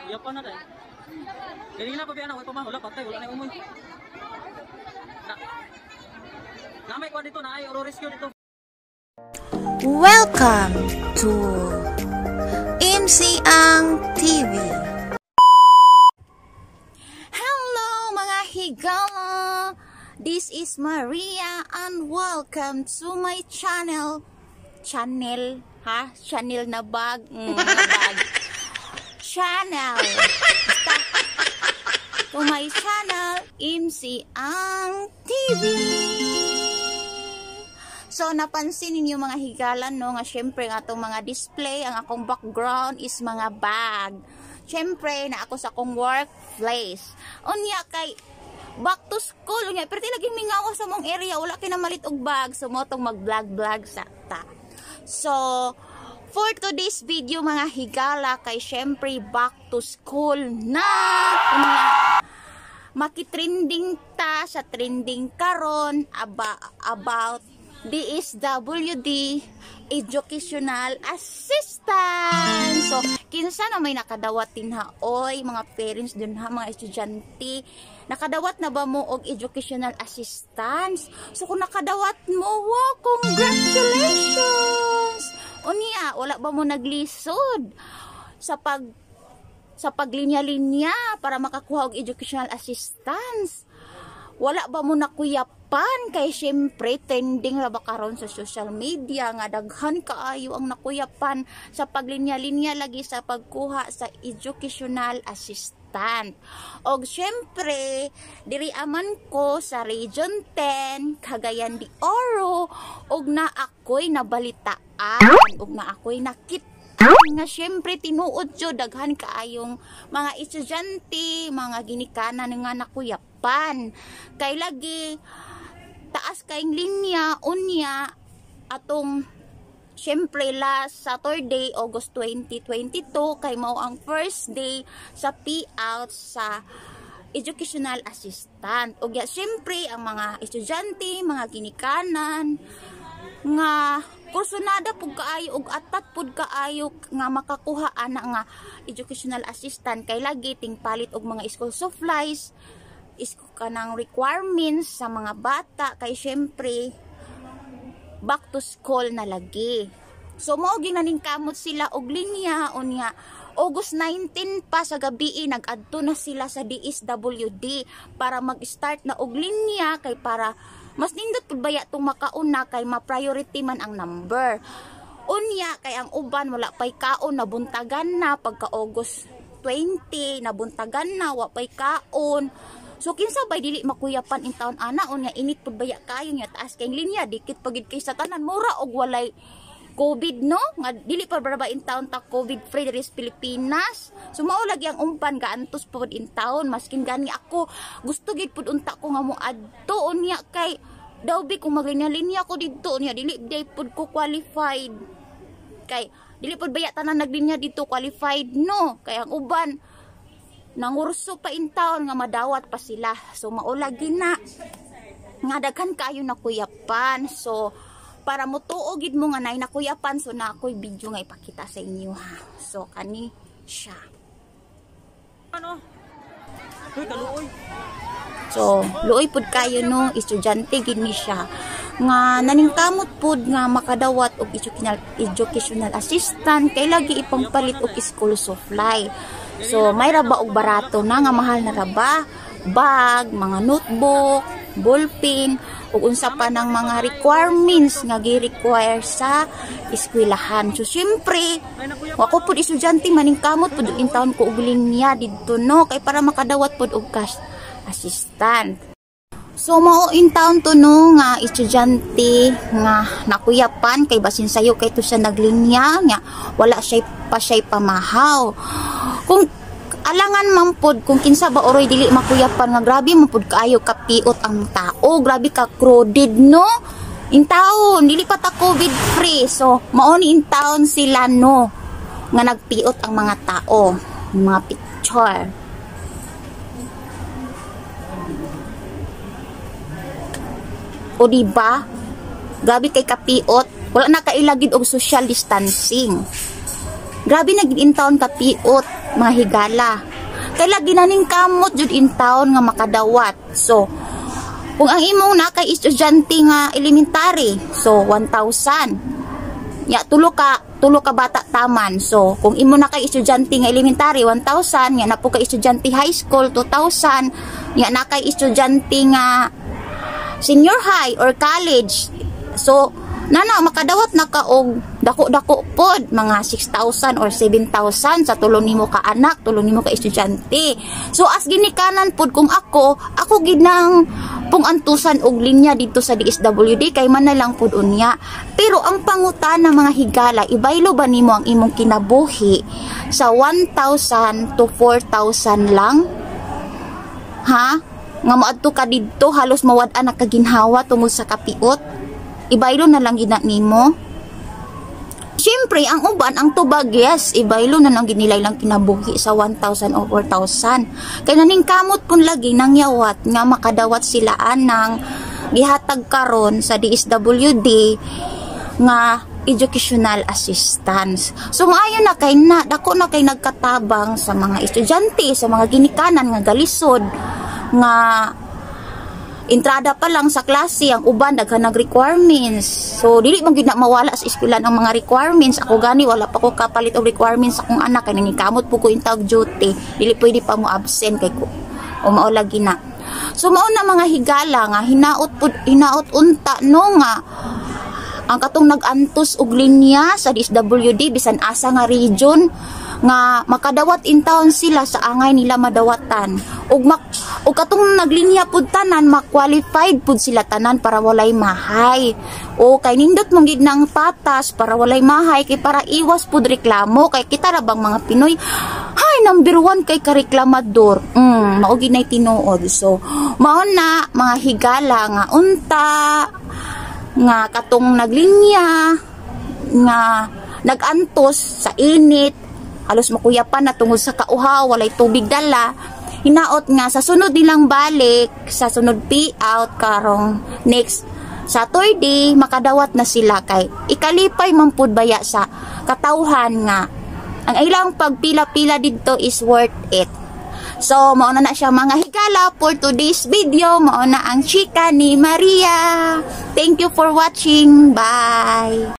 Iya pa na dai. Dili na pa biya na way pamahula patay wala na umoy. Na may kwa dito na ay oro rescue dito. Welcome to MC Ang TV. Hello mga higala. This is Maria and welcome to my channel. Channel na bag. Channel. To my channel, MC Ang TV. So, napansin ninyo mga higalan, no, nga syempre nga itong mga display, ang akong background is mga bag. Syempre, na ako sa akong workplace. Unya kay, back to school, unya, pero laging mingawa sa mong area, wala kinamalit og bag, so mo itong mag-vlog-vlog sa ta. So, for today's video mga higala, kay syempre, back to school na. Unya, makitrending ta sa trending karon about DSWD, Educational Assistant. So, kinsa na may nakadawat din ha, oy, mga parents dun ha, mga estudyante, nakadawat na ba mo og Educational Assistance? So, kung nakadawat mo, wow, congratulations! Unya, wala ba mo naglisod sa paglinya-linya para makakuha og Educational Assistance? Wala ba mo nakuyapan? Kay syempre trending ra ba karon sa social media nga daghan kaayo ang nakuyapan sa paglinya-linya lagi sa pagkuha sa Educational Assistant. Og syempre diri aman ko sa Region 10 Cagayan de Oro og na ako'y nabalitaan og na ako'y nakita nga syempre tinuod jud daghan kaayong mga estudyante, mga ginikanan nga nakuyapan. Kay lagi taas kayong linya unya atong syempre last Saturday, August 2022 kay mao ang first day sa payout sa Educational Assistant. Og syempre ang mga estudyante, mga ginikanan nga kursunada pud kaayo og atat pud kaayo nga makakuha ana nga Educational Assistant kay lagi ting palit og mga school supplies, kanang requirements sa mga bata kay syempre back to school na lagi. So mao ginaning kamot sila og linya unya August 19 pa sa gabi nag-adto na sila sa DSWD para mag-start na og linya kay para mas nindot pud baya tong makauna kay ma-priority man ang number. Unya kay ang uban wala pay kaon nabuntagan na pagka August 20 nabuntagan na wa pay kaon. So kinsa bay dili makuyapan in taon ana unya init pud baya kayo nya taas kay linya dikit pagid kay sa tanan mura og walay COVID no nga dili pa ba in taon ta COVID free diri sa Pilipinas. So mao lagi ang umpan gaantos pud in taon maskin gani ako gusto gid pud unta ko nga mo adto unya kay daw bi kung maglinya-linya ko didto unya dili day pud ko qualified. Kay dili pud baya tanan naglinya dito qualified no kay ang uban nangurso pa in taon nga madawat pa sila. So mao lagi na nga daghan kayo nakuyapan. So para mo tuogid mo nga nay nakuyapan so na ako'y video nga ipakita sa inyo ha. So kani siya. Ano? Uy, kaluoy. So luoy pud kayo no, estudyante gid ni siya. Nga naningkamot pud nga makadawat og educational assistant kay lagi ipangpalit og school supply. So may raba og barato na nga mahal na raba, bag, mga notebook, ballpen, ug unsa pa ng mga requirements nga gi-require sa eskwelahan. So syempre, wako pud estudyante maningkamot pud in taon ko og linya didto no kay para makadawat pud og cash assistant. So mao in taon to no nga estudyante nga nakuyapan kay basin sayo kay to sa naglinya nya wala siya pamahaw. Kung alangan man pod kung kinsa ba oroy dili makuyapan nga grabe man pod kaayo kapiot ang tao, grabe ka crowded no in taon dili pa ta COVID free. So mao ni in taon sila no nga nagpiot ang mga tao, mga picture. O diba? Grabe kay kapiot, wala na kailagid og social distancing. Grabe nag-intawon ka piot, mga higala. Kay lagi na ning kamot jud intawon nga makadawat. So, kung ang imong na kay estudyante nga elementary, so 1,000. Ya tulo ka bata taman. So, kung imo na kay estudyante nga elementary 1,000, ya na po kay estudyante high school 2,000, ya na kay estudyante nga senior high or college. So, nana makadawat na ka og dako-dako pod mga 6,000 or 7,000 sa tulo nimo ka anak, tulo nimo ka estudyante. So as ginikanan pod kung ako gid nang pungantusan og linya dito sa DSWD kay man na lang pod unya. Pero ang pangutan ng mga higala, ibaylo ba nimo ang imong kinabuhi sa 1,000 to 4,000 lang? Ha? Nga moadto ka didto halos mawad-an na kaginhawa tungod sa kapiot? Ibaylo na lang gina nimo. Siyempre, ang uban, ang tubag, yes, ibaylo na lang ginilay lang kinabuhi sa 1,000 o 4,000. Kaya naning kamot kun lagi nang yawat nga makadawat silaan ng gihatag karon sa DSWD nga educational assistance. So maayo na kay dako na kay nagkatabang sa mga estudyante, sa mga ginikanan nga galisod nga entrada pa lang sa klase, ang uban daghan nag-requirements. So dili man gid na mawala sa eskwelahan ang mga requirements. Ako gani wala pa ko kapalit og requirements sa akong anak kay nangikamot po ko intawag duty. Dili pwede pa mo absent kay ko. O mao lagi na. So mao na mga higala nga hinaot unta no nga ang katong nag-antos og linya sa DSWD bisan asa nga region nga makadawat intawon sila sa angay nila madawatan ug katong naglinya pud tanan ma-qualified pud sila tanan para walay mahay o kay nindot mong gid nang patas para walay mahay kay para iwas pud reklamo kay kita ra bang mga Pinoy hay number 1 kay kareklamador mao gid nay tinuod. So mao na mga higala nga unta nga katong naglinya nga nagantos sa init halos makuyapan na tungod sa kauhaw walay tubig dala hinaot nga sa sunod nilang balik sa sunod payout karong next Saturday makadawat na sila kay ikalipay man pud baya sa katawhan nga ang ilang pagpila-pila dito is worth it. So, mauna na siya mga higala for today's video. Mauna ang chika ni Maria. Thank you for watching. Bye!